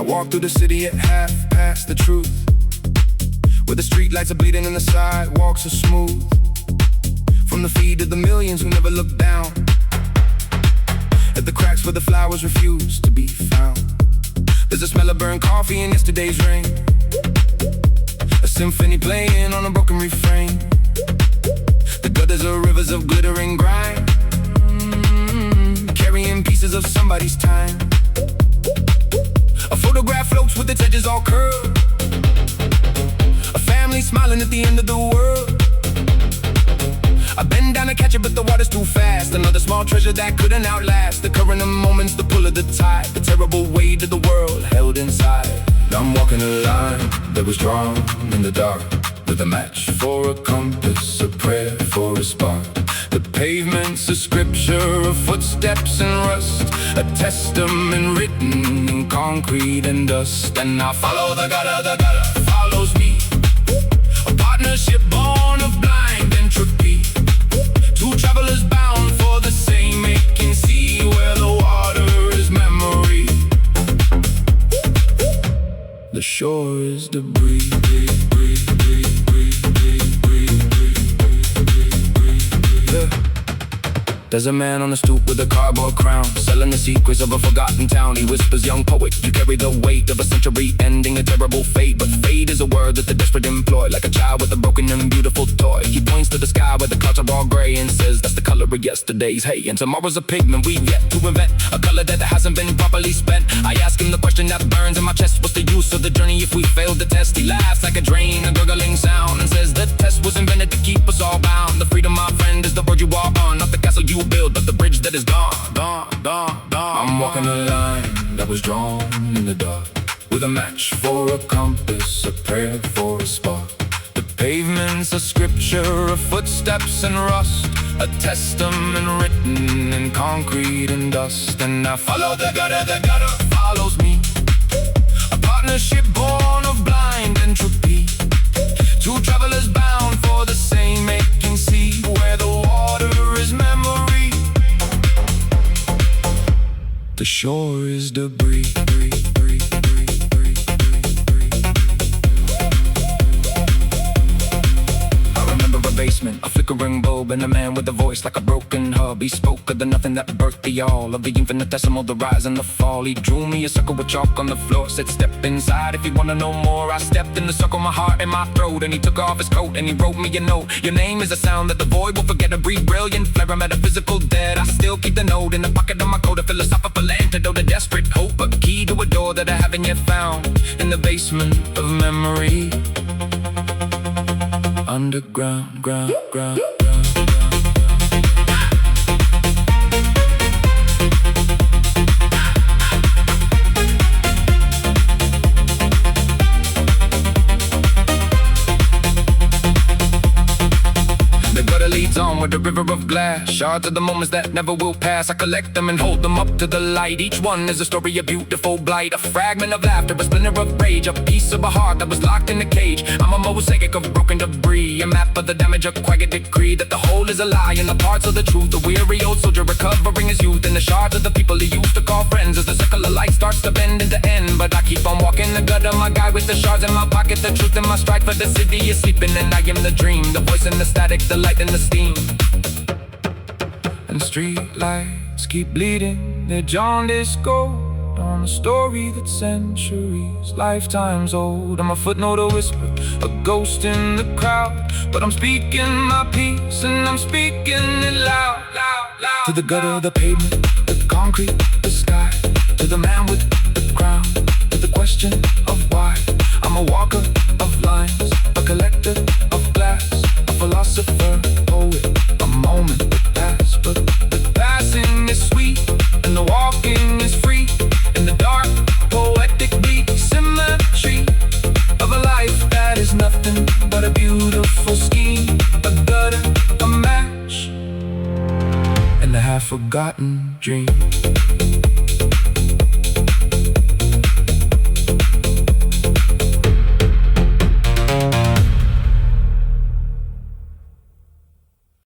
walk through the city at half past the truth, where the street lights are bleeding and the sidewalks are smooth. From the feet of the millions who never look down at the cracks where the flowers refuse to be found. There's a smell of burnt coffee in yesterday's rain, a symphony playing on a broken refrain. The gutters are rivers of glittering grime, carrying pieces of somebody's time. A photograph floats with its edges all curved, a family smiling at the end of the world. I bend down to catch it, but the water's too fast. Another small treasure that couldn't outlast the current of moments, the pull of the tide, the terrible weight of the world held inside. I'm walking a line that was drawn in the dark, with a match for a compass, a prayer for a spark. The pavement's a scripture of footsteps and rust, a testament written in concrete and dust. And I follow the gutter follows me, a partnership born of blind entropy. Two travelers bound for the same aching sea, where the water is memory, the shore is debris. There's a man on the stoop with a cardboard crown, selling the secrets of a forgotten town. He whispers, young poet, you carry the weight of a century ending a terrible fate. But fate is a word that the desperate employ, like a child with a broken and beautiful toy. He points to the sky where the clouds are all gray and says, that's the color of yesterday's hay. And tomorrow's a pigment we've yet to invent, a color that hasn't been properly spent. I ask him the question that burns in my chest, what's the use of the journey if we failed the test? He laughs like a drain, a gurgling sound, and says the test was invented to keep us all bound. The freedom, my friend, is the word you walk on, not the castle you build, but the bridge that is gone. I'm walking a line that was drawn in the dark, with a match for a compass, a prayer for a spark. The pavement's a scripture of footsteps and rust, a testament written in concrete and dust. And I follow the gutter follows me, a partnership born of blind entropy. Two travelers bound for the same aching sea, where the water is memory, the shore is debris. I remember a basement, a flickering bulb, and a man with a voice like a broken hub. He spoke of the nothing that birthed the all, of the infinitesimal, the rise and the fall. He drew me a circle with chalk on the floor, said step inside if you wanna know more. I stepped in the circle, my heart in my throat, and he took off his coat and he wrote me a note. Your name is a sound that the void will forget, a brief brilliant flare of metaphysical dead. I still keep the note in the pocket of my coat, a philosophical antidote, a desperate hope, a key to a door that I haven't yet found in the basement of memory. Underground, ground. Leads on with a river of glass, shards of the moments that never will pass. I collect them and hold them up to the light. Each one is a story of beautiful blight, a fragment of laughter, a splinter of rage, a piece of a heart that was locked in a cage. I'm a mosaic of broken debris, a map of the damage, a quiet decree that the whole is a lie and the parts of the truth. A weary old soldier recovering his youth, and the shards of the people he used to call friends, as the circle of light starts to bend into end. But I keep on walking the gutter, my guy with the shards in my pocket, the truth in my stride, for the city is sleeping and I am the dream, the voice in the static, the light and the steam. And street lights keep bleeding their jaundiced gold on a story that's centuries, lifetimes old. I'm a footnote, a whisper, a ghost in the crowd, but I'm speaking my piece and I'm speaking it loud. To the gutter, the pavement, the concrete, the sky, to the man with the crown, to the question of why. I'm a walker of lines, a collector of glass, a philosopher, poet, a moment that passed. But the passing is sweet and the walking is free, in the dark, poetic bleak symmetry of a life that is nothing but a beautiful scheme, a gutter, a match, and a half-forgotten dream.